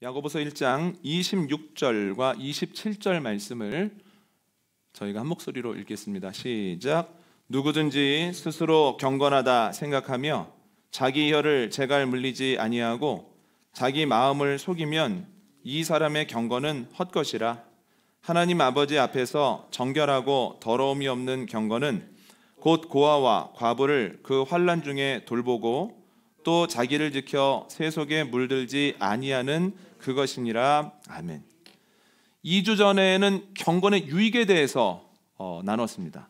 야고보서 1장 26절과 27절 말씀을 저희가 한 목소리로 읽겠습니다. 시작. 누구든지 스스로 경건하다 생각하며 자기 혀를 재갈 물리지 아니하고 자기 마음을 속이면 이 사람의 경건은 헛것이라. 하나님 아버지 앞에서 정결하고 더러움이 없는 경건은 곧 고아와 과부를 그 환난 중에 돌보고 또 자기를 지켜 세속에 물들지 아니하는 그것이니라. 아멘. 2주 전에는 경건의 유익에 대해서 나눴습니다.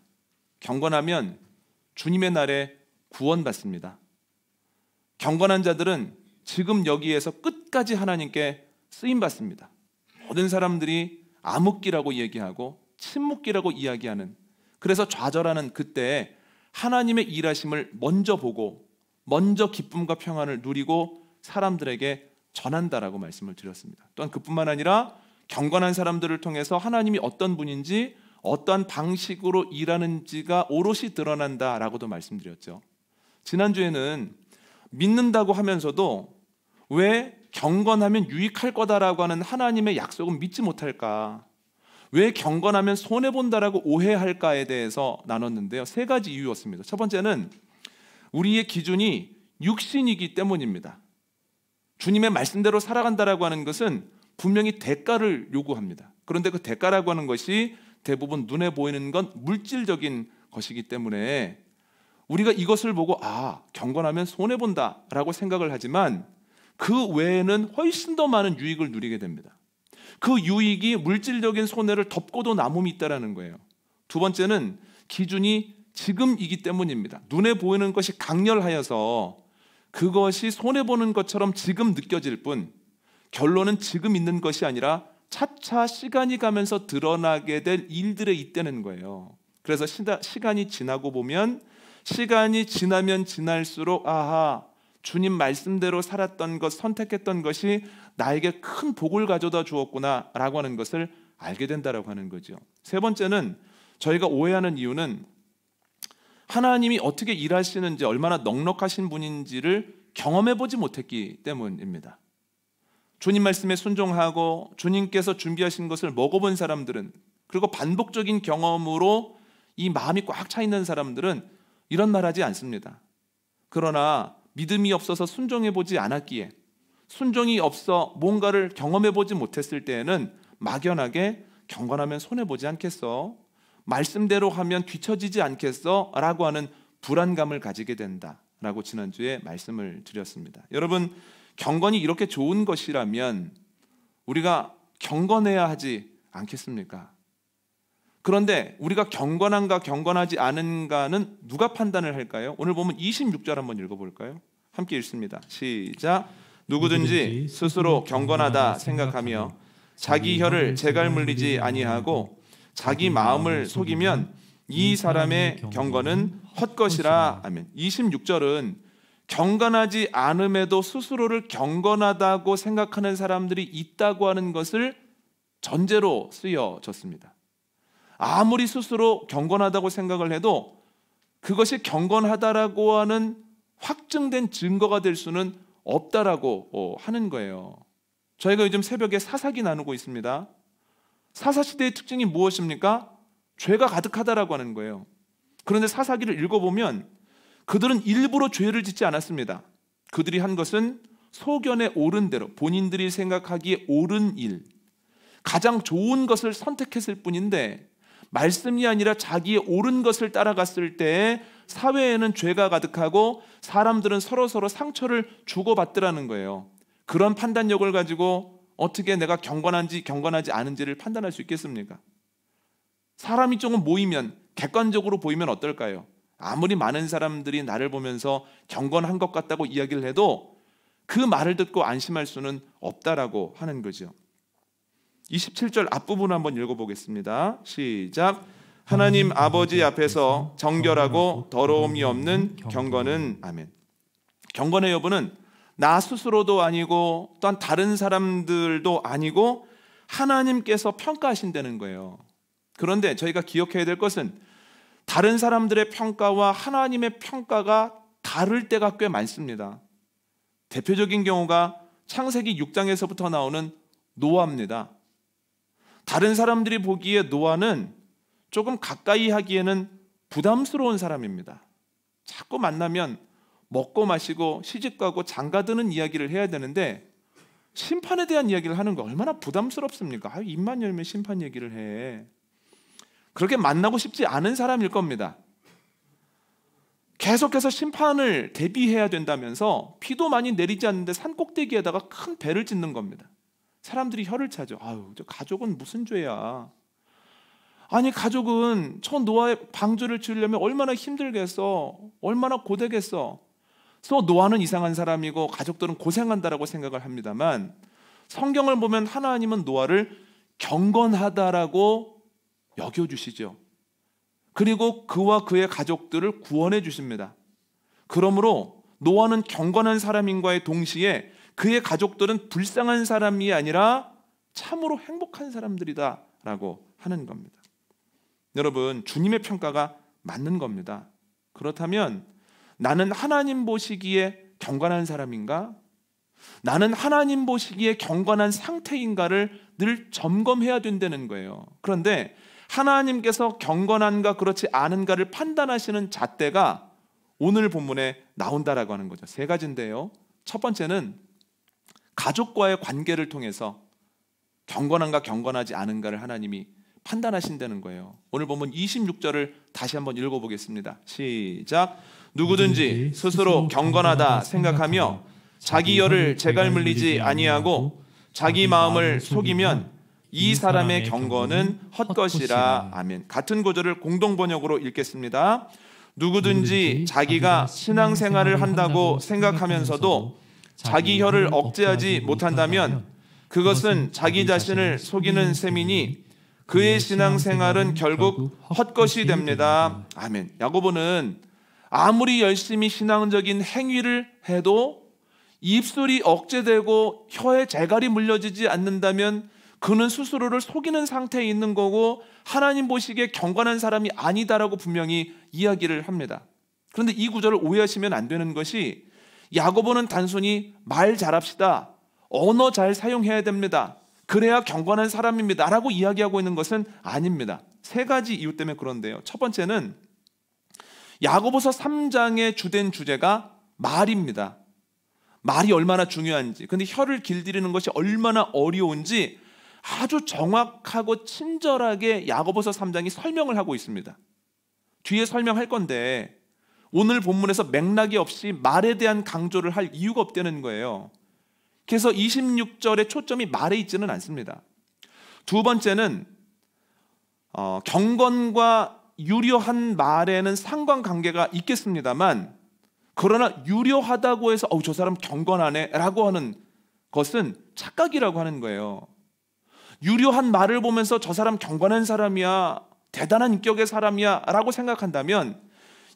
경건하면 주님의 날에 구원받습니다. 경건한 자들은 지금 여기에서 끝까지 하나님께 쓰임받습니다. 모든 사람들이 암흑기라고 얘기하고 침묵기라고 이야기하는, 그래서 좌절하는 그때 하나님의 일하심을 먼저 보고 먼저 기쁨과 평안을 누리고 사람들에게 전한다라고 말씀을 드렸습니다. 또한 그뿐만 아니라 경건한 사람들을 통해서 하나님이 어떤 분인지 어떠한 방식으로 일하는지가 오롯이 드러난다라고도 말씀드렸죠. 지난주에는 믿는다고 하면서도 왜 경건하면 유익할 거다라고 하는 하나님의 약속은 믿지 못할까? 왜 경건하면 손해본다라고 오해할까에 대해서 나눴는데요. 세 가지 이유였습니다. 첫 번째는 우리의 기준이 육신이기 때문입니다. 주님의 말씀대로 살아간다라고 하는 것은 분명히 대가를 요구합니다. 그런데 그 대가라고 하는 것이 대부분 눈에 보이는 건 물질적인 것이기 때문에 우리가 이것을 보고 경건하면 손해본다라고 생각을 하지만 그 외에는 훨씬 더 많은 유익을 누리게 됩니다. 그 유익이 물질적인 손해를 덮고도 남음이 있다는 거예요. 두 번째는 기준이 지금이기 때문입니다. 눈에 보이는 것이 강렬하여서 그것이 손해보는 것처럼 지금 느껴질 뿐 결론은 지금 있는 것이 아니라 차차 시간이 가면서 드러나게 될 일들에 있다는 거예요. 그래서 시간이 지나고 보면 시간이 지나면 지날수록 주님 말씀대로 살았던 것, 선택했던 것이 나에게 큰 복을 가져다 주었구나 라고 하는 것을 알게 된다라고 하는 거죠. 세 번째는 저희가 오해하는 이유는 하나님이 어떻게 일하시는지, 얼마나 넉넉하신 분인지를 경험해보지 못했기 때문입니다. 주님 말씀에 순종하고 주님께서 준비하신 것을 먹어본 사람들은, 그리고 반복적인 경험으로 이 마음이 꽉 차 있는 사람들은 이런 말 하지 않습니다. 그러나 믿음이 없어서 순종해보지 않았기에, 순종이 없어 뭔가를 경험해보지 못했을 때에는 막연하게 경건하면 손해보지 않겠어? 말씀대로 하면 뒤처지지 않겠어? 라고 하는 불안감을 가지게 된다라고 지난주에 말씀을 드렸습니다. 여러분, 경건이 이렇게 좋은 것이라면 우리가 경건해야 하지 않겠습니까? 그런데 우리가 경건한가 경건하지 않은가는 누가 판단을 할까요? 오늘 보면 26절 한번 읽어볼까요? 함께 읽습니다. 시작. 누구든지 스스로 경건하다 생각하며 자기 혀를 재갈 물리지 아니하고 자기 마음을 속이면 이 사람의 경건은 헛것이라. 아멘. 26절은 경건하지 않음에도 스스로를 경건하다고 생각하는 사람들이 있다고 하는 것을 전제로 쓰여졌습니다. 아무리 스스로 경건하다고 생각을 해도 그것이 경건하다라고 하는 확증된 증거가 될 수는 없다라고 하는 거예요. 저희가 요즘 새벽에 사사기 나누고 있습니다. 사사시대의 특징이 무엇입니까? 죄가 가득하다라고 하는 거예요. 그런데 사사기를 읽어보면 그들은 일부러 죄를 짓지 않았습니다. 그들이 한 것은 소견에 옳은 대로, 본인들이 생각하기에 옳은 일, 가장 좋은 것을 선택했을 뿐인데 말씀이 아니라 자기의 옳은 것을 따라갔을 때 사회에는 죄가 가득하고 사람들은 서로서로 상처를 주고받더라는 거예요. 그런 판단력을 가지고 어떻게 내가 경건한지 경건하지 않은지를 판단할 수 있겠습니까? 사람이 조금 모이면, 객관적으로 보이면 어떨까요? 아무리 많은 사람들이 나를 보면서 경건한 것 같다고 이야기를 해도 그 말을 듣고 안심할 수는 없다라고 하는 거죠. 27절 앞부분 한번 읽어보겠습니다. 시작. 하나님 아버지 앞에서 정결하고 더러움이 없는 경건은. 아멘. 경건의 여부는 나 스스로도 아니고 또한 다른 사람들도 아니고 하나님께서 평가하신다는 거예요. 그런데 저희가 기억해야 될 것은 다른 사람들의 평가와 하나님의 평가가 다를 때가 꽤 많습니다. 대표적인 경우가 창세기 6장에서부터 나오는 노아입니다. 다른 사람들이 보기에 노아는 조금 가까이 하기에는 부담스러운 사람입니다. 자꾸 만나면 먹고 마시고 시집가고 장가드는 이야기를 해야 되는데 심판에 대한 이야기를 하는 거 얼마나 부담스럽습니까? 입만 열면 심판 얘기를 해. 그렇게 만나고 싶지 않은 사람일 겁니다. 계속해서 심판을 대비해야 된다면서 비도 많이 내리지 않는데 산꼭대기에다가 큰 배를 짓는 겁니다. 사람들이 혀를 차죠. 아유, 저 가족은 무슨 죄야. 아니, 가족은 저 노아의 방주를 지으려면 얼마나 힘들겠어, 얼마나 고되겠어. 그래서 노아는 이상한 사람이고 가족들은 고생한다라고 생각을 합니다만, 성경을 보면 하나님은 노아를 경건하다라고 여겨주시죠. 그리고 그와 그의 가족들을 구원해 주십니다. 그러므로 노아는 경건한 사람인과의 동시에 그의 가족들은 불쌍한 사람이 아니라 참으로 행복한 사람들이다 라고 하는 겁니다. 여러분, 주님의 평가가 맞는 겁니다. 그렇다면 나는 하나님 보시기에 경건한 사람인가? 나는 하나님 보시기에 경건한 상태인가를 늘 점검해야 된다는 거예요. 그런데 하나님께서 경건한가 그렇지 않은가를 판단하시는 잣대가 오늘 본문에 나온다라고 하는 거죠. 세 가지인데요. 첫 번째는 가족과의 관계를 통해서 경건한가 경건하지 않은가를 하나님이 판단하신다는 거예요. 오늘 본문 26절을 다시 한번 읽어보겠습니다. 시작. 누구든지 스스로 경건하다 생각하며 자기 열을 제갈 물리지 아니하고 자기 마음을 속이면 이 사람의 경건은 헛것이라. 아멘. 같은 구절을 공동번역으로 읽겠습니다. 누구든지 자기가 신앙생활을 한다고 생각하면서도 자기 혀를 억제하지 못한다면 그것은 자기 자신을 속이는 셈이니 그의 신앙생활은 결국 헛것이 됩니다. 아멘. 야고보는 아무리 열심히 신앙적인 행위를 해도 입술이 억제되고 혀에 재갈이 물려지지 않는다면 그는 스스로를 속이는 상태에 있는 거고 하나님 보시기에 경건한 사람이 아니다라고 분명히 이야기를 합니다. 그런데 이 구절을 오해하시면 안 되는 것이 야고보는 단순히 말 잘합시다, 언어 잘 사용해야 됩니다, 그래야 경건한 사람입니다 라고 이야기하고 있는 것은 아닙니다. 세 가지 이유 때문에 그런데요. 첫 번째는 야고보서 3장의 주된 주제가 말입니다. 말이 얼마나 중요한지, 근데 혀를 길들이는 것이 얼마나 어려운지 아주 정확하고 친절하게 야고보서 3장이 설명을 하고 있습니다. 뒤에 설명할 건데 오늘 본문에서 맥락이 없이 말에 대한 강조를 할 이유가 없다는 거예요. 그래서 26절의 초점이 말에 있지는 않습니다. 두 번째는 경건과 유려한 말에는 상관관계가 있겠습니다만, 그러나 유려하다고 해서 저 사람 경건하네 라고 하는 것은 착각이라고 하는 거예요. 유려한 말을 보면서 저 사람 경건한 사람이야, 대단한 인격의 사람이야 라고 생각한다면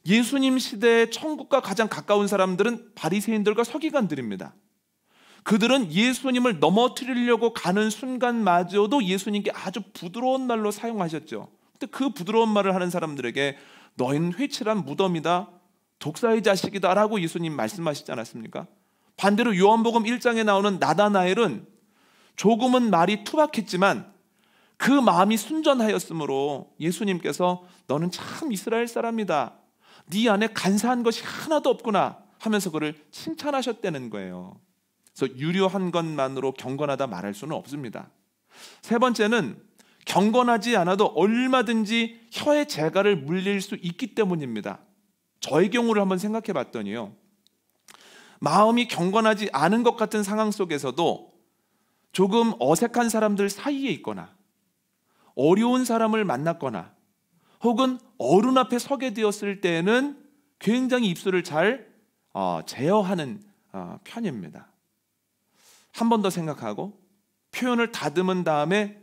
예수님 시대의 천국과 가장 가까운 사람들은 바리새인들과 서기관들입니다. 그들은 예수님을 넘어뜨리려고 가는 순간마저도 예수님께 아주 부드러운 말로 사용하셨죠. 근데 그 부드러운 말을 하는 사람들에게 너희는 회칠한 무덤이다, 독사의 자식이다 라고 예수님 말씀하시지 않았습니까? 반대로 요한복음 1장에 나오는 나다나엘은 조금은 말이 투박했지만 그 마음이 순전하였으므로 예수님께서 너는 참 이스라엘 사람이다, 네 안에 간사한 것이 하나도 없구나 하면서 그를 칭찬하셨다는 거예요. 그래서 유려한 것만으로 경건하다 말할 수는 없습니다. 세 번째는 경건하지 않아도 얼마든지 혀의 재갈을 물릴 수 있기 때문입니다. 저의 경우를 한번 생각해 봤더니요, 마음이 경건하지 않은 것 같은 상황 속에서도 조금 어색한 사람들 사이에 있거나 어려운 사람을 만났거나 혹은 어른 앞에 서게 되었을 때에는 굉장히 입술을 잘 제어하는 편입니다. 한 번 더 생각하고 표현을 다듬은 다음에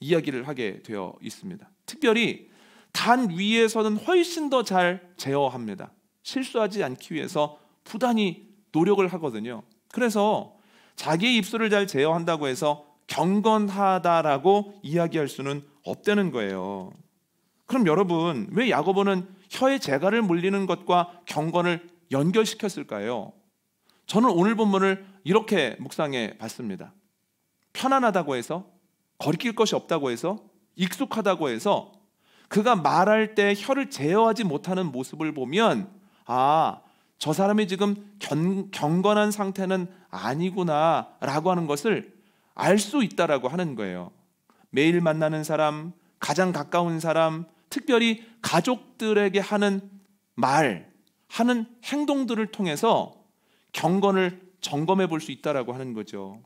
이야기를 하게 되어 있습니다. 특별히 단 위에서는 훨씬 더 잘 제어합니다. 실수하지 않기 위해서 부단히 노력을 하거든요. 그래서 자기의 입술을 잘 제어한다고 해서 경건하다라고 이야기할 수는 없다는 거예요. 그럼 여러분, 왜 야고보는 혀의 재갈을 물리는 것과 경건을 연결시켰을까요? 저는 오늘 본문을 이렇게 묵상해 봤습니다. 편안하다고 해서, 거리낄 것이 없다고 해서, 익숙하다고 해서 그가 말할 때 혀를 제어하지 못하는 모습을 보면 저 사람이 지금 경건한 상태는 아니구나 라고 하는 것을 알 수 있다라고 하는 거예요. 매일 만나는 사람, 가장 가까운 사람, 특별히 가족들에게 하는 말, 하는 행동들을 통해서 경건을 점검해 볼 수 있다라고 하는 거죠.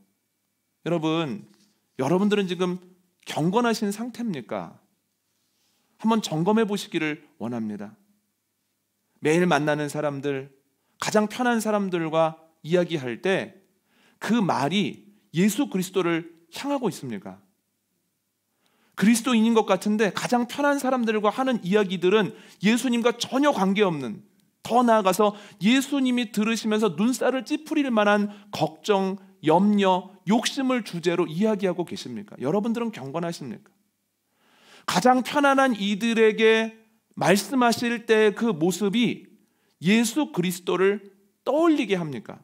여러분들은 지금 경건하신 상태입니까? 한번 점검해 보시기를 원합니다. 매일 만나는 사람들, 가장 편한 사람들과 이야기할 때 그 말이 예수 그리스도를 향하고 있습니까? 그리스도인인 것 같은데 가장 편한 사람들과 하는 이야기들은 예수님과 전혀 관계없는, 더 나아가서 예수님이 들으시면서 눈살을 찌푸릴 만한 걱정, 염려, 욕심을 주제로 이야기하고 계십니까? 여러분들은 경건하십니까? 가장 편안한 이들에게 말씀하실 때 그 모습이 예수 그리스도를 떠올리게 합니까?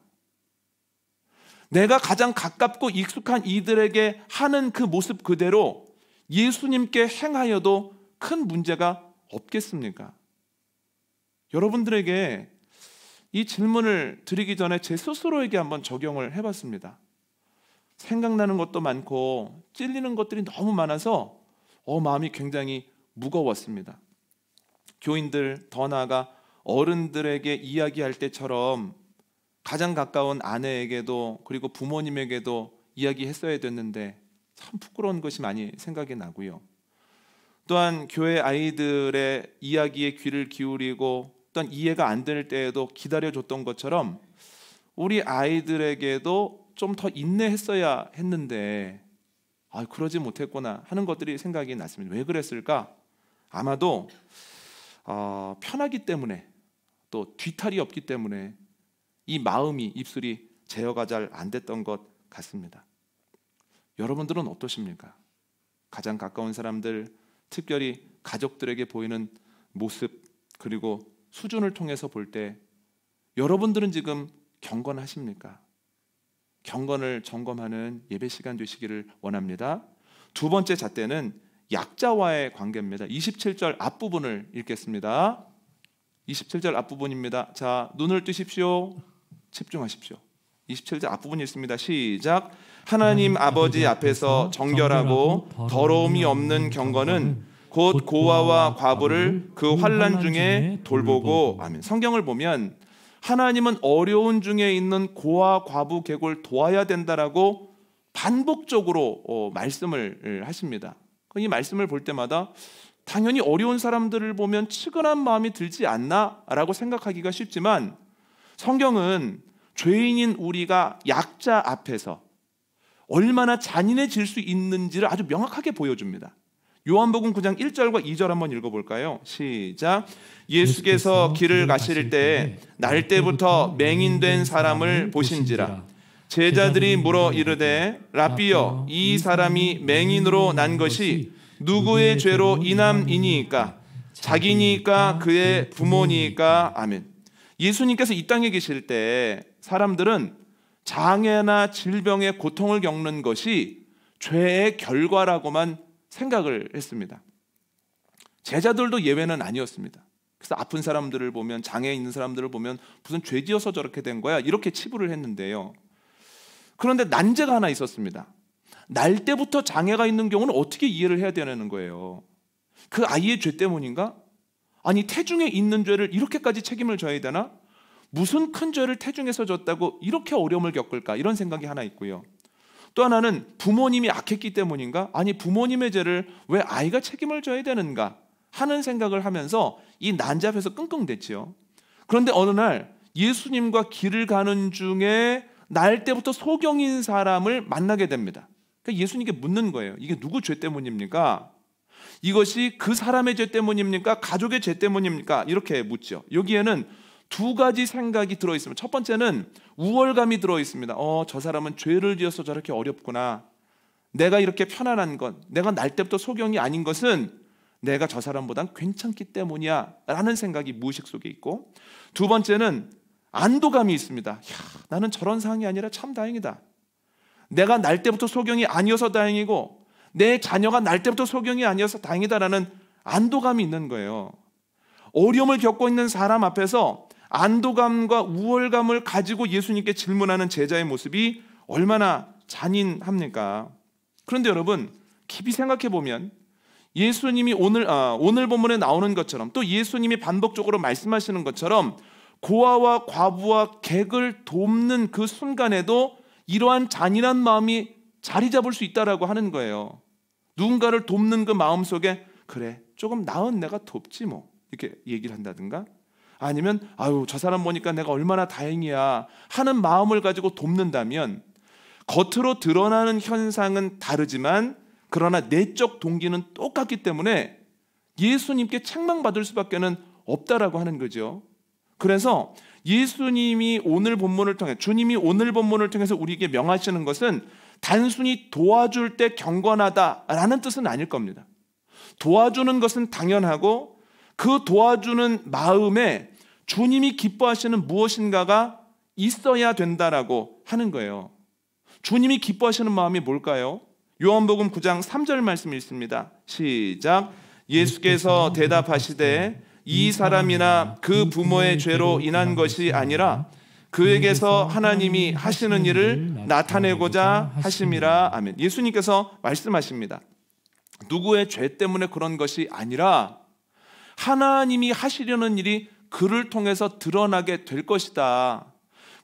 내가 가장 가깝고 익숙한 이들에게 하는 그 모습 그대로 예수님께 행하여도 큰 문제가 없겠습니까? 여러분들에게 이 질문을 드리기 전에 제 스스로에게 한번 적용을 해봤습니다. 생각나는 것도 많고 찔리는 것들이 너무 많아서 마음이 굉장히 무거웠습니다. 교인들, 더 나아가 어른들에게 이야기할 때처럼 가장 가까운 아내에게도 그리고 부모님에게도 이야기했어야 됐는데 참 부끄러운 것이 많이 생각이 나고요. 또한 교회 아이들의 이야기에 귀를 기울이고 또한 이해가 안 될 때에도 기다려줬던 것처럼 우리 아이들에게도 좀 더 인내했어야 했는데 그러지 못했구나 하는 것들이 생각이 났습니다. 왜 그랬을까? 아마도 편하기 때문에, 또 뒤탈이 없기 때문에 이 마음이, 입술이 제어가 잘 안 됐던 것 같습니다. 여러분들은 어떠십니까? 가장 가까운 사람들, 특별히 가족들에게 보이는 모습 그리고 수준을 통해서 볼 때 여러분들은 지금 경건하십니까? 경건을 점검하는 예배 시간 되시기를 원합니다. 두 번째 잣대는 약자와의 관계입니다. 27절 앞부분을 읽겠습니다. 27절 앞부분입니다. 자, 눈을 뜨십시오. 집중하십시오. 27절 앞부분 읽습니다. 시작. 하나님 아버지 앞에서 정결하고 더러움이 없는 경건은 곧 고아와 과부를 그 환난 중에 돌보고. 아멘. 성경을 보면 하나님은 어려운 중에 있는 고아 과부 객을 도와야 된다라고 반복적으로 말씀을 하십니다. 이 말씀을 볼 때마다 당연히 어려운 사람들을 보면 측은한 마음이 들지 않나라고 생각하기가 쉽지만 성경은 죄인인 우리가 약자 앞에서 얼마나 잔인해질 수 있는지를 아주 명확하게 보여줍니다. 요한복음 9장 1절과 2절 한번 읽어볼까요? 시작. 예수께서 길을 가실 때 날 때부터 맹인된 사람을 보신지라. 제자들이 물어 이르되 라삐여, 이 사람이 맹인으로 난 것이 누구의 죄로 인함이니이까? 자기니까 그의 부모니까? 아멘. 예수님께서 이 땅에 계실 때 사람들은 장애나 질병의 고통을 겪는 것이 죄의 결과라고만 생각을 했습니다. 제자들도 예외는 아니었습니다. 그래서 아픈 사람들을 보면, 장애 있는 사람들을 보면 무슨 죄 지어서 저렇게 된 거야 이렇게 치부를 했는데요. 그런데 난제가 하나 있었습니다. 날 때부터 장애가 있는 경우는 어떻게 이해를 해야 되는 거예요? 그 아이의 죄 때문인가? 아니, 태중에 있는 죄를 이렇게까지 책임을 져야 되나? 무슨 큰 죄를 태중에서 졌다고 이렇게 어려움을 겪을까? 이런 생각이 하나 있고요. 또 하나는 부모님이 악했기 때문인가? 아니, 부모님의 죄를 왜 아이가 책임을 져야 되는가? 하는 생각을 하면서 이 난제 앞에서 끙끙댔지요. 그런데 어느 날 예수님과 길을 가는 중에 날 때부터 소경인 사람을 만나게 됩니다. 그러니까 예수님께 묻는 거예요. 이게 누구 죄 때문입니까? 이것이 그 사람의 죄 때문입니까? 가족의 죄 때문입니까? 이렇게 묻죠. 여기에는 두 가지 생각이 들어있습니다. 첫 번째는 우월감이 들어있습니다. 저 사람은 죄를 지어서 저렇게 어렵구나. 내가 이렇게 편안한 것, 내가 날 때부터 소경이 아닌 것은 내가 저 사람보단 괜찮기 때문이야 라는 생각이 무의식 속에 있고, 두 번째는 안도감이 있습니다. 야, 나는 저런 상황이 아니라 참 다행이다. 내가 날 때부터 소경이 아니어서 다행이고 내 자녀가 날 때부터 소경이 아니어서 다행이다라는 안도감이 있는 거예요. 어려움을 겪고 있는 사람 앞에서 안도감과 우월감을 가지고 예수님께 질문하는 제자의 모습이 얼마나 잔인합니까? 그런데 여러분, 깊이 생각해 보면 예수님이 오늘 본문에 나오는 것처럼, 또 예수님이 반복적으로 말씀하시는 것처럼 고아와 과부와 객을 돕는 그 순간에도 이러한 잔인한 마음이 자리 잡을 수 있다라고 하는 거예요. 누군가를 돕는 그 마음 속에 그래, 조금 나은 내가 돕지 뭐, 이렇게 얘기를 한다든가, 아니면 아유, 저 사람 보니까 내가 얼마나 다행이야 하는 마음을 가지고 돕는다면 겉으로 드러나는 현상은 다르지만 그러나 내적 동기는 똑같기 때문에 예수님께 책망받을 수밖에 없다라고 하는 거죠. 그래서 예수님이 오늘 본문을 통해, 주님이 오늘 본문을 통해서 우리에게 명하시는 것은 단순히 도와줄 때 경건하다라는 뜻은 아닐 겁니다. 도와주는 것은 당연하고 그 도와주는 마음에 주님이 기뻐하시는 무엇인가가 있어야 된다라고 하는 거예요. 주님이 기뻐하시는 마음이 뭘까요? 요한복음 9장 3절 말씀 읽습니다. 시작. 예수께서 대답하시되 이 사람이나 그 부모의 죄로 인한 것이 아니라 그에게서 하나님이 하시는 일을 나타내고자 하심이라. 아멘. 예수님께서 말씀하십니다. 누구의 죄 때문에 그런 것이 아니라 하나님이 하시려는 일이 그를 통해서 드러나게 될 것이다.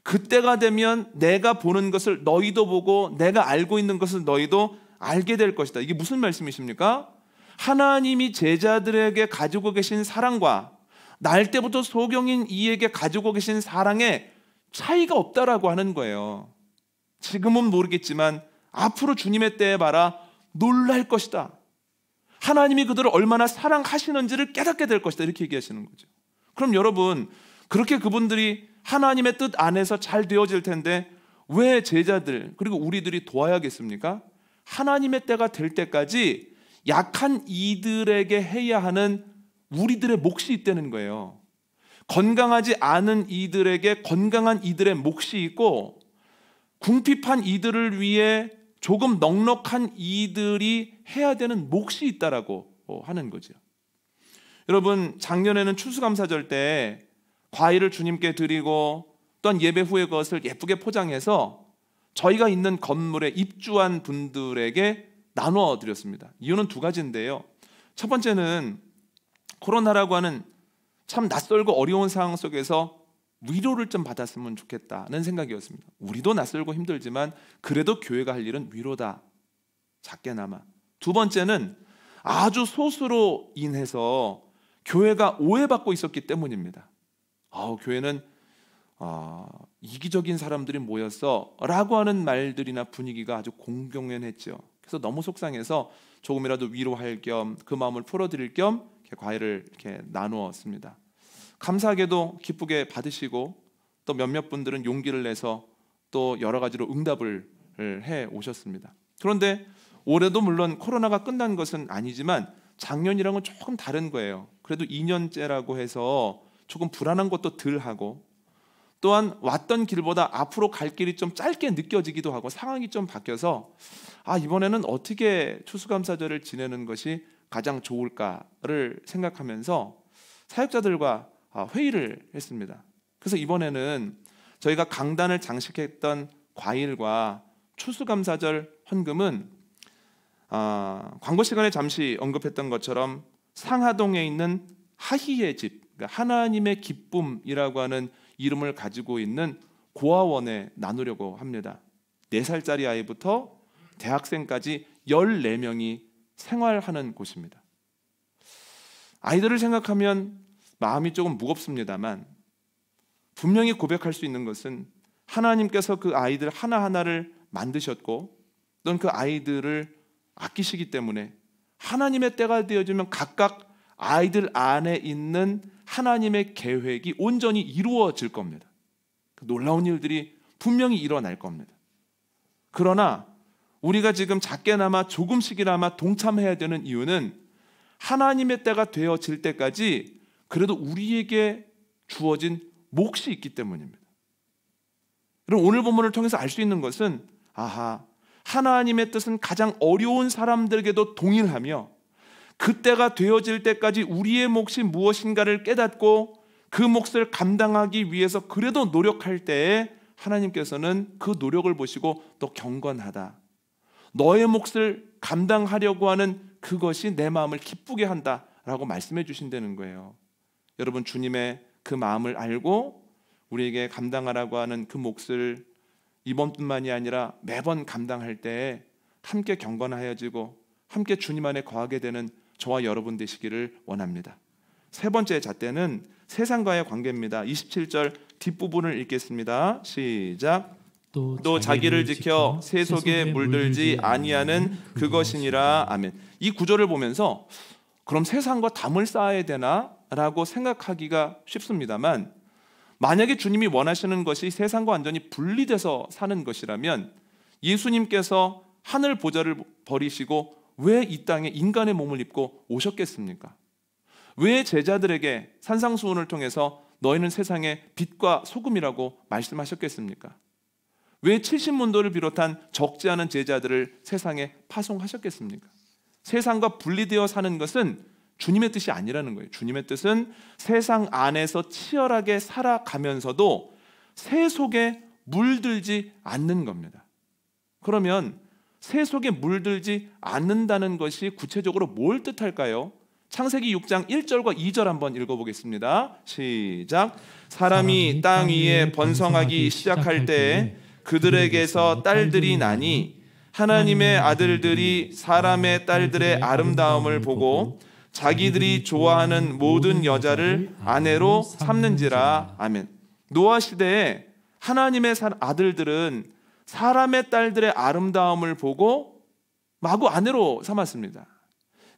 그때가 되면 내가 보는 것을 너희도 보고 내가 알고 있는 것을 너희도 알게 될 것이다. 이게 무슨 말씀이십니까? 하나님이 제자들에게 가지고 계신 사랑과 날 때부터 소경인 이에게 가지고 계신 사랑에 차이가 없다라고 하는 거예요. 지금은 모르겠지만 앞으로 주님의 때에 봐라 놀랄 것이다. 하나님이 그들을 얼마나 사랑하시는지를 깨닫게 될 것이다. 이렇게 얘기하시는 거죠. 그럼 여러분, 그렇게 그분들이 하나님의 뜻 안에서 잘 되어질 텐데 왜 제자들 그리고 우리들이 도와야겠습니까? 하나님의 때가 될 때까지 약한 이들에게 해야 하는 우리들의 몫이 있다는 거예요. 건강하지 않은 이들에게 건강한 이들의 몫이 있고 궁핍한 이들을 위해 조금 넉넉한 이들이 해야 되는 몫이 있다라고 하는 거죠. 여러분, 작년에는 추수감사절 때 과일을 주님께 드리고 또한 예배 후에 그것을 예쁘게 포장해서 저희가 있는 건물에 입주한 분들에게 나누어 드렸습니다. 이유는 두 가지인데요. 첫 번째는 코로나라고 하는 참 낯설고 어려운 상황 속에서 위로를 좀 받았으면 좋겠다는 생각이었습니다. 우리도 낯설고 힘들지만 그래도 교회가 할 일은 위로다, 작게나마. 두 번째는 아주 소수로 인해서 교회가 오해받고 있었기 때문입니다. 교회는 이기적인 사람들이 모였어 라고 하는 말들이나 분위기가 아주 공공연했죠. 그래서 너무 속상해서 조금이라도 위로할 겸 그 마음을 풀어드릴 겸 이렇게 과일을 이렇게 나누었습니다. 감사하게도 기쁘게 받으시고 또 몇몇 분들은 용기를 내서 또 여러 가지로 응답을 해 오셨습니다. 그런데 올해도 물론 코로나가 끝난 것은 아니지만 작년이랑은 조금 다른 거예요. 그래도 2년째라고 해서 조금 불안한 것도 덜하고 또한 왔던 길보다 앞으로 갈 길이 좀 짧게 느껴지기도 하고 상황이 좀 바뀌어서 이번에는 어떻게 추수감사절을 지내는 것이 가장 좋을까를 생각하면서 사역자들과 회의를 했습니다. 그래서 이번에는 저희가 강단을 장식했던 과일과 추수감사절 헌금은 광고 시간에 잠시 언급했던 것처럼 상하동에 있는 하희의 집, 그러니까 하나님의 기쁨이라고 하는 이름을 가지고 있는 고아원에 나누려고 합니다. 4살짜리 아이부터 대학생까지 14명이 생활하는 곳입니다. 아이들을 생각하면 마음이 조금 무겁습니다만 분명히 고백할 수 있는 것은 하나님께서 그 아이들 하나하나를 만드셨고 또는 그 아이들을 아끼시기 때문에 하나님의 때가 되어지면 각각 아이들 안에 있는 하나님의 계획이 온전히 이루어질 겁니다. 놀라운 일들이 분명히 일어날 겁니다. 그러나 우리가 지금 작게나마 조금씩이나마 동참해야 되는 이유는 하나님의 때가 되어질 때까지 그래도 우리에게 주어진 몫이 있기 때문입니다. 여러분, 오늘 본문을 통해서 알 수 있는 것은 아하, 하나님의 뜻은 가장 어려운 사람들에게도 동일하며 그때가 되어질 때까지 우리의 몫이 무엇인가를 깨닫고 그 몫을 감당하기 위해서 그래도 노력할 때에 하나님께서는 그 노력을 보시고 또 경건하다, 너의 몫을 감당하려고 하는 그것이 내 마음을 기쁘게 한다라고 말씀해 주신다는 거예요. 여러분, 주님의 그 마음을 알고 우리에게 감당하라고 하는 그 몫을 이번뿐만이 아니라 매번 감당할 때에 함께 경건하여지고 함께 주님 안에 거하게 되는 저와 여러분 되시기를 원합니다. 세 번째 잣대는 세상과의 관계입니다. 27절 뒷부분을 읽겠습니다. 시작. 또 자기를 지켜 세속에 물들지 아니하는 그것이니라. 아멘. 이 구절을 보면서 그럼 세상과 담을 쌓아야 되나? 라고 생각하기가 쉽습니다만, 만약에 주님이 원하시는 것이 세상과 완전히 분리돼서 사는 것이라면 예수님께서 하늘 보좌를 버리시고 왜 이 땅에 인간의 몸을 입고 오셨겠습니까? 왜 제자들에게 산상수훈을 통해서 너희는 세상의 빛과 소금이라고 말씀하셨겠습니까? 왜 70문도를 비롯한 적지 않은 제자들을 세상에 파송하셨겠습니까? 세상과 분리되어 사는 것은 주님의 뜻이 아니라는 거예요. 주님의 뜻은 세상 안에서 치열하게 살아가면서도 세속에 물들지 않는 겁니다. 그러면 세속에 물들지 않는다는 것이 구체적으로 뭘 뜻할까요? 창세기 6장 1절과 2절 한번 읽어보겠습니다. 시작. 사람이 땅 위에 번성하기 시작할 때에 그들에게서 딸들이 나니 하나님의 아들들이 사람의 딸들의 아름다움을 보고 자기들이 좋아하는 모든 여자를 아내로 삼는지라. 아멘. 노아 시대에 하나님의 아들들은 사람의 딸들의 아름다움을 보고 마구 아내로 삼았습니다.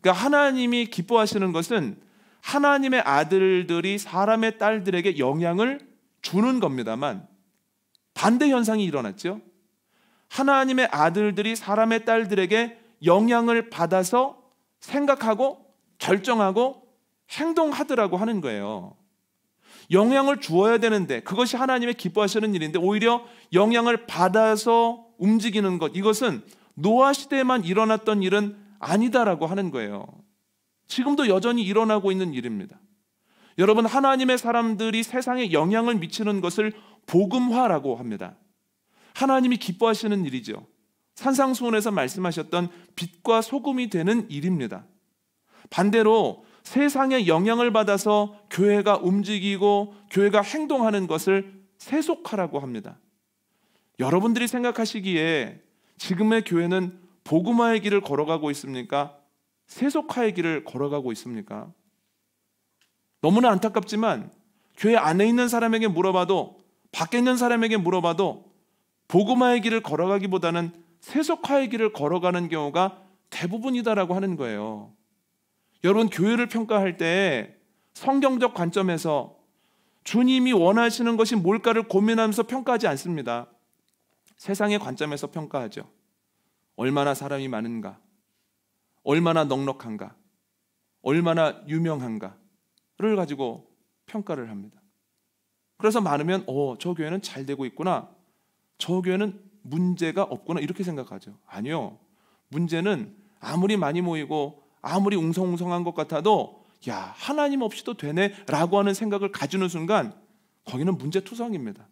그러니까 하나님이 기뻐하시는 것은 하나님의 아들들이 사람의 딸들에게 영향을 주는 겁니다만, 반대 현상이 일어났죠. 하나님의 아들들이 사람의 딸들에게 영향을 받아서 생각하고 결정하고 행동하더라고 하는 거예요. 영향을 주어야 되는데, 그것이 하나님의 기뻐하시는 일인데 오히려 영향을 받아서 움직이는 것, 이것은 노아 시대에만 일어났던 일은 아니다라고 하는 거예요. 지금도 여전히 일어나고 있는 일입니다. 여러분, 하나님의 사람들이 세상에 영향을 미치는 것을 복음화라고 합니다. 하나님이 기뻐하시는 일이죠. 산상수훈에서 말씀하셨던 빛과 소금이 되는 일입니다. 반대로 세상에 영향을 받아서 교회가 움직이고 교회가 행동하는 것을 세속화라고 합니다. 여러분들이 생각하시기에 지금의 교회는 복음화의 길을 걸어가고 있습니까? 세속화의 길을 걸어가고 있습니까? 너무나 안타깝지만 교회 안에 있는 사람에게 물어봐도, 밖에 있는 사람에게 물어봐도 복음화의 길을 걸어가기보다는 세속화의 길을 걸어가는 경우가 대부분이다라고 하는 거예요. 여러분, 교회를 평가할 때 성경적 관점에서 주님이 원하시는 것이 뭘까를 고민하면서 평가하지 않습니다. 세상의 관점에서 평가하죠. 얼마나 사람이 많은가, 얼마나 넉넉한가, 얼마나 유명한가를 가지고 평가를 합니다. 그래서 많으면 저 교회는 잘 되고 있구나, 저 교회는 문제가 없구나, 이렇게 생각하죠. 아니요, 문제는 아무리 많이 모이고 아무리 웅성웅성한 것 같아도 야, 하나님 없이도 되네 라고 하는 생각을 가지는 순간 거기는 문제투성입니다.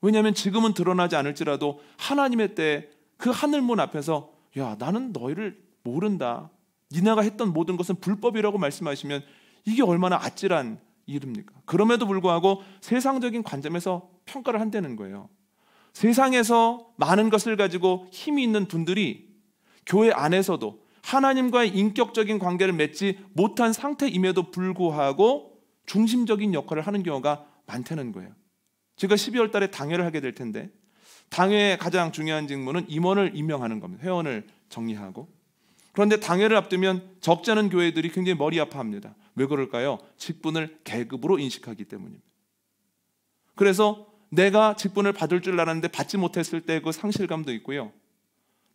왜냐하면 지금은 드러나지 않을지라도 하나님의 때에 그 하늘문 앞에서 야, 나는 너희를 모른다, 니네가 했던 모든 것은 불법이라고 말씀하시면 이게 얼마나 아찔한 일입니까? 그럼에도 불구하고 세상적인 관점에서 평가를 한다는 거예요. 세상에서 많은 것을 가지고 힘이 있는 분들이 교회 안에서도 하나님과의 인격적인 관계를 맺지 못한 상태임에도 불구하고 중심적인 역할을 하는 경우가 많다는 거예요. 제가 12월 달에 당회를 하게 될 텐데, 당회의 가장 중요한 직무는 임원을 임명하는 겁니다. 회원을 정리하고. 그런데 당회를 앞두면 적지 않은 교회들이 굉장히 머리 아파합니다. 왜 그럴까요? 직분을 계급으로 인식하기 때문입니다. 그래서 내가 직분을 받을 줄 알았는데 받지 못했을 때 그 상실감도 있고요.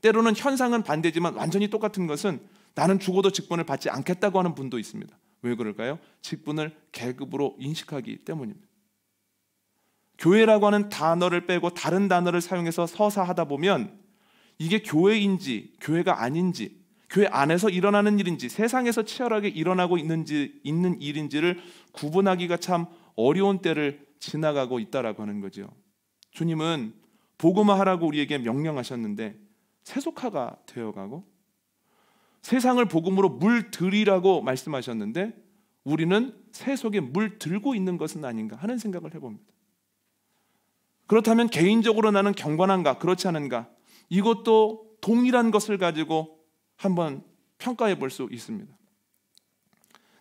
때로는 현상은 반대지만 완전히 똑같은 것은 나는 죽어도 직분을 받지 않겠다고 하는 분도 있습니다. 왜 그럴까요? 직분을 계급으로 인식하기 때문입니다. 교회라고 하는 단어를 빼고 다른 단어를 사용해서 서사하다 보면 이게 교회인지 교회가 아닌지, 교회 안에서 일어나는 일인지 세상에서 치열하게 일어나고 있는 일인지를 구분하기가 참 어려운 때를 지나가고 있다라고 하는 거죠. 주님은 복음화하라고 우리에게 명령하셨는데 세속화가 되어가고, 세상을 복음으로 물들이라고 말씀하셨는데 우리는 세속에 물들고 있는 것은 아닌가 하는 생각을 해봅니다. 그렇다면 개인적으로 나는 경건한가 그렇지 않은가, 이것도 동일한 것을 가지고 한번 평가해 볼 수 있습니다.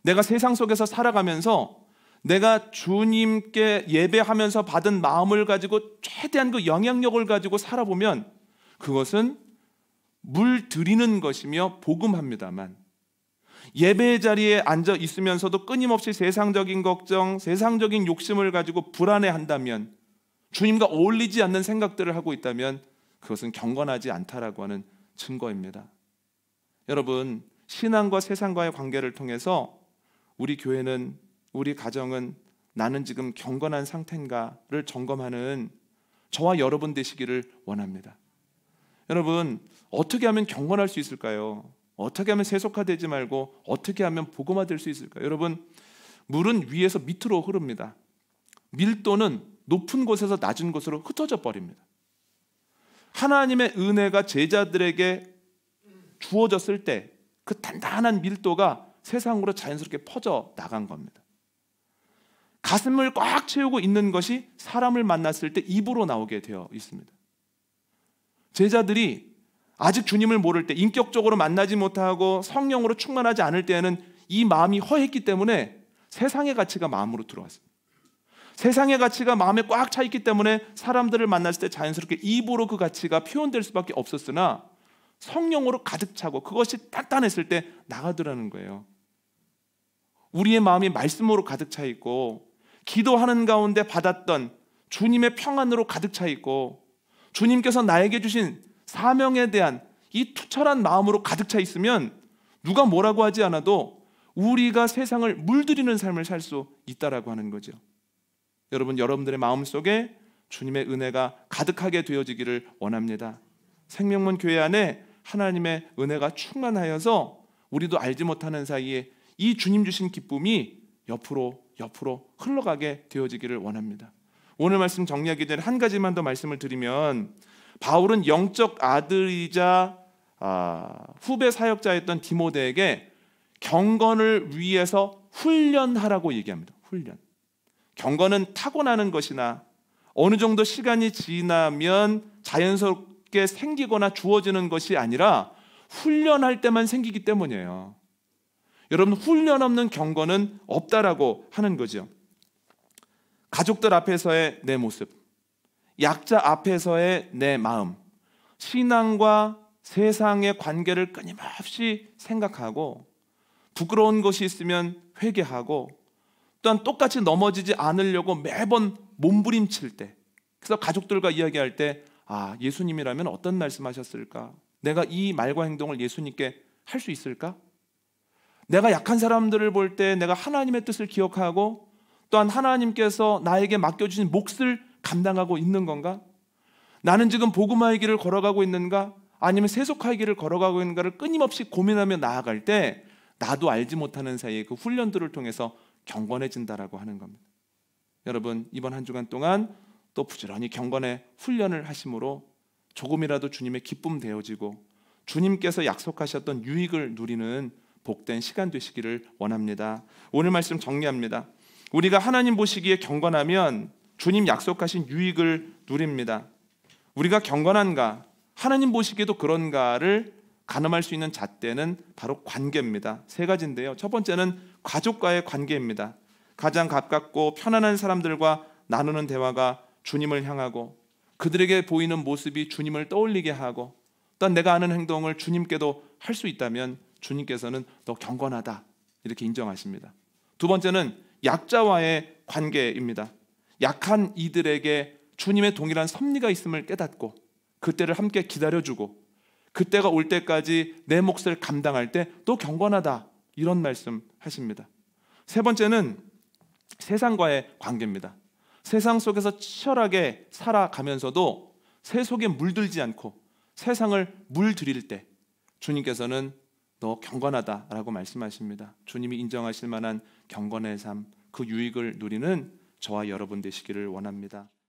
내가 세상 속에서 살아가면서 내가 주님께 예배하면서 받은 마음을 가지고 최대한 그 영향력을 가지고 살아보면 그것은 물들이는 것이며 복음합니다만, 예배의 자리에 앉아 있으면서도 끊임없이 세상적인 걱정, 세상적인 욕심을 가지고 불안해한다면, 주님과 어울리지 않는 생각들을 하고 있다면 그것은 경건하지 않다라고 하는 증거입니다. 여러분, 신앙과 세상과의 관계를 통해서 우리 교회는, 우리 가정은 나는 지금 경건한 상태인가를 점검하는 저와 여러분 되시기를 원합니다. 여러분, 어떻게 하면 경건할 수 있을까요? 어떻게 하면 세속화되지 말고 어떻게 하면 복음화될 수 있을까요? 여러분, 물은 위에서 밑으로 흐릅니다. 밀도는 높은 곳에서 낮은 곳으로 흩어져 버립니다. 하나님의 은혜가 제자들에게 주어졌을 때 그 단단한 밀도가 세상으로 자연스럽게 퍼져 나간 겁니다. 가슴을 꽉 채우고 있는 것이 사람을 만났을 때 입으로 나오게 되어 있습니다. 제자들이 아직 주님을 모를 때, 인격적으로 만나지 못하고 성령으로 충만하지 않을 때에는 이 마음이 허했기 때문에 세상의 가치가 마음으로 들어왔습니다. 세상의 가치가 마음에 꽉 차 있기 때문에 사람들을 만났을 때 자연스럽게 입으로 그 가치가 표현될 수밖에 없었으나 성령으로 가득 차고 그것이 단단했을 때 나가더라는 거예요. 우리의 마음이 말씀으로 가득 차 있고 기도하는 가운데 받았던 주님의 평안으로 가득 차 있고 주님께서 나에게 주신 사명에 대한 이 투철한 마음으로 가득 차 있으면 누가 뭐라고 하지 않아도 우리가 세상을 물들이는 삶을 살 수 있다라고 하는 거죠. 여러분, 여러분들의 마음속에 주님의 은혜가 가득하게 되어지기를 원합니다. 생명문 교회 안에 하나님의 은혜가 충만하여서 우리도 알지 못하는 사이에 이 주님 주신 기쁨이 옆으로 흘러가게 되어지기를 원합니다. 오늘 말씀 정리하기 전에 한 가지만 더 말씀을 드리면, 바울은 영적 아들이자 후배 사역자였던 디모데에게 경건을 위해서 훈련하라고 얘기합니다. 훈련. 경건은 타고나는 것이나 어느 정도 시간이 지나면 자연스럽게 생기거나 주어지는 것이 아니라 훈련할 때만 생기기 때문이에요. 여러분, 훈련 없는 경건은 없다라고 하는 거죠. 가족들 앞에서의 내 모습, 약자 앞에서의 내 마음, 신앙과 세상의 관계를 끊임없이 생각하고 부끄러운 것이 있으면 회개하고, 또한 똑같이 넘어지지 않으려고 매번 몸부림칠 때, 그래서 가족들과 이야기할 때 예수님이라면 어떤 말씀하셨을까? 내가 이 말과 행동을 예수님께 할 수 있을까? 내가 약한 사람들을 볼 때 내가 하나님의 뜻을 기억하고 또한 하나님께서 나에게 맡겨주신 몫을 감당하고 있는 건가? 나는 지금 복음화의 길을 걸어가고 있는가? 아니면 세속화의 길을 걸어가고 있는가를 끊임없이 고민하며 나아갈 때 나도 알지 못하는 사이에 그 훈련들을 통해서 경건해진다라고 하는 겁니다. 여러분, 이번 한 주간 동안 또 부지런히 경건의 훈련을 하심으로 조금이라도 주님의 기쁨 되어지고 주님께서 약속하셨던 유익을 누리는 복된 시간 되시기를 원합니다. 오늘 말씀 정리합니다. 우리가 하나님 보시기에 경건하면 주님 약속하신 유익을 누립니다. 우리가 경건한가, 하나님 보시기에도 그런가를 가늠할 수 있는 잣대는 바로 관계입니다. 세 가지인데요. 첫 번째는 가족과의 관계입니다. 가장 가깝고 편안한 사람들과 나누는 대화가 주님을 향하고 그들에게 보이는 모습이 주님을 떠올리게 하고, 또한 내가 하는 행동을 주님께도 할 수 있다면 주님께서는 너 경건하다 이렇게 인정하십니다. 두 번째는 약자와의 관계입니다. 약한 이들에게 주님의 동일한 섭리가 있음을 깨닫고 그때를 함께 기다려주고 그때가 올 때까지 내 몫을 감당할 때 또 경건하다 이런 말씀 하십니다. 세 번째는 세상과의 관계입니다. 세상 속에서 치열하게 살아가면서도 새 속에 물들지 않고 세상을 물들일 때 주님께서는 너 경건하다라고 말씀하십니다. 주님이 인정하실 만한 경건의 삶, 그 유익을 누리는 저와 여러분 되시기를 원합니다.